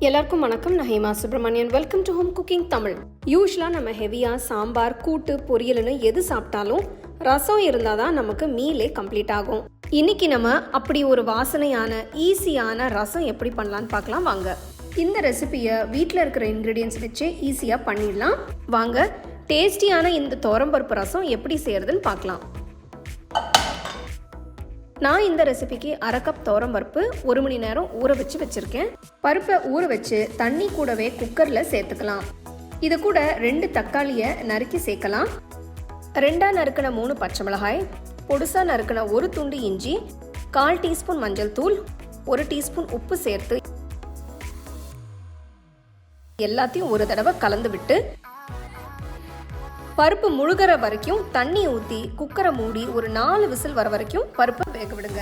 எல்லாருக்கும் வணக்கம். நான் Hema Subramanian. Welcome to home cooking Tamil. யூஸ்வலாக நம்ம ஹெவியாக சாம்பார், கூட்டு, பொரியல்னு எது சாப்பிட்டாலும் ரசம் இருந்தால் தான் நமக்கு மீலே கம்ப்ளீட் ஆகும். இன்னைக்கு நம்ம அப்படி ஒரு வாசனையான ஈஸியான ரசம் எப்படி பண்ணலான்னு பார்க்கலாம் வாங்க. இந்த ரெசிபியை வீட்டில் இருக்கிற இன்க்ரீடியன்ஸ் வச்சு ஈஸியாக பண்ணிடலாம். வாங்க டேஸ்டியான இந்த துவரம் பருப்பு ரசம் எப்படி செய்யறதுன்னு பார்க்கலாம். நான் இந்த ரெசிபிக்கு 1/2 கப் துவரம் பருப்பு 1 மணி நேரம் ஊற வச்சிருக்கேன். பருப்பை ஊற வச்சு தண்ணி கூடவே குக்கரில் சேர்த்துக்கலாம். இது கூட 2 தக்காளியை நறுக்கி சேர்க்கலாம். 2 நறுக்கின 3 பச்சை மிளகாய், பொடுசாக நறுக்கின 1 துண்டு இஞ்சி, 1/4 டீஸ்பூன் மஞ்சள் தூள், 1 டீஸ்பூன் உப்பு சேர்த்து எல்லாத்தையும் ஒரு தடவை கலந்து விட்டு பருப்பு முழுகிற வரைக்கும் தண்ணி ஊற்றி குக்கரை மூடி ஒரு 4 விசில் வர வரைக்கும் பருப்பை வேக விடுங்க.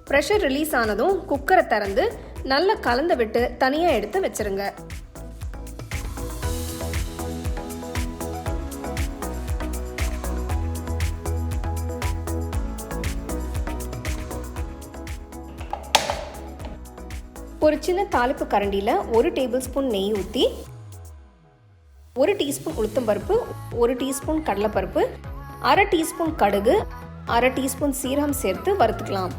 ப்ரெஷர் ரிலீஸ் ஆனதும் குக்கரை திறந்து நல்லா கலந்து விட்டு தனியாக எடுத்து வச்சிருங்க. ஒரு சின்ன தாளிப்பு கரண்டியில் 1 டேபிள் ஸ்பூன் நெய் ஊற்றி 1 டீஸ்பூன் உளுத்தம்பருப்பு, 1 டீஸ்பூன் கடலைப்பருப்பு, 1/2 டீஸ்பூன் கடுகு, 1/2 டீஸ்பூன் சீரகம் சேர்த்து வறுத்துக்கலாம்.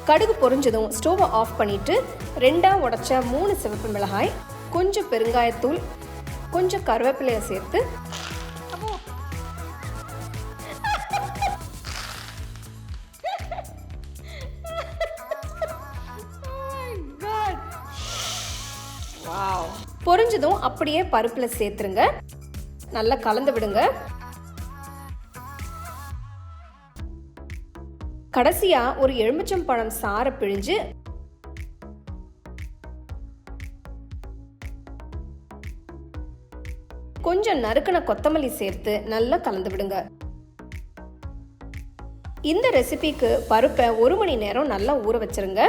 கடுகு பொரிஞ்சதும் ஸ்டோவை ஆஃப் பண்ணிட்டு 2 உடைச்ச 3 சிவப்பு மிளகாய், கொஞ்சம் பெருங்காயத்தூள், கொஞ்சம் கருவேப்பிலையை சேர்த்து பொரிஞ்சதும் அப்படியே பருப்புல சேர்த்துருங்க. நல்லா கலந்து விடுங்க. கடைசியா ஒரு எலுமிச்சம்பழம் சாறை பிழிஞ்சு கொஞ்சம் நறுக்கின கொத்தமல்லி சேர்த்து நல்லா கலந்து விடுங்க. இந்த ரெசிபிக்கு பருப்பை 1 மணி நேரம் நல்லா ஊற வச்சிருங்க.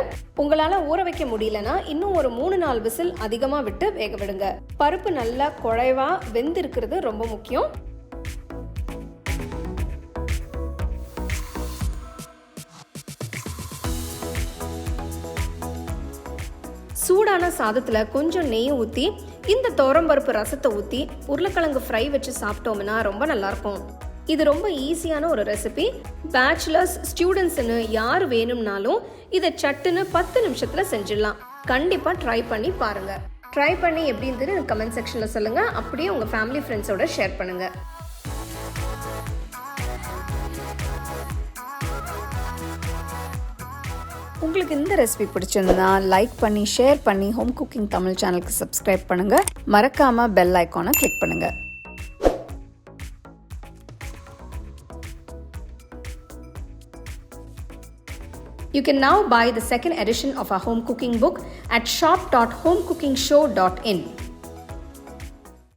உங்களால் ஊற வைக்க முடியலன்னா இன்னும் ஒரு 3-4 விசில் அதிகமாக விட்டு வேக விடுங்க. பருப்பு நல்லா குழைவா வெந்திருக்கிறது ரொம்ப முக்கியம். சூடான சாதத்தில் கொஞ்சம் நெய் ஊற்றி இந்த துவரம் பருப்பு ரசத்தை ஊற்றி உருளைக்கிழங்கு ஃப்ரை வச்சு சாப்பிட்டோம்னா ரொம்ப நல்லாயிருக்கும். இது ரொம்ப ஈஸியான ஒரு ரெசிபி. பேச்சுலர்ஸ், ஸ்டூடெண்ட்ஸ்னு யார் வேணும்னாலும் இதை சட்டுன்னு 10 நிமிஷத்தில் செஞ்சிடலாம். கண்டிப்பாக ட்ரை பண்ணி பாருங்கள். ட்ரை பண்ணி எப்படி இருந்தது கமெண்ட் செக்ஷனில் சொல்லுங்கள். அப்படியே உங்கள் ஃபேமிலி ஃப்ரெண்ட்ஸோட ஷேர் பண்ணுங்கள். உங்களுக்கு இந்த ரெசிபி பிடிச்சிருந்தா லைக் பண்ணி ஷேர் பண்ணி ஹோம் குக்கிங் தமிழ் சேனலுக்கு சப்ஸ்கிரைப் பண்ணுங்கள். மறக்காமல் பெல் ஐக்கானை கிளிக் பண்ணுங்கள். You can now buy the second edition of our home cooking book at shop.homecookingshow.in.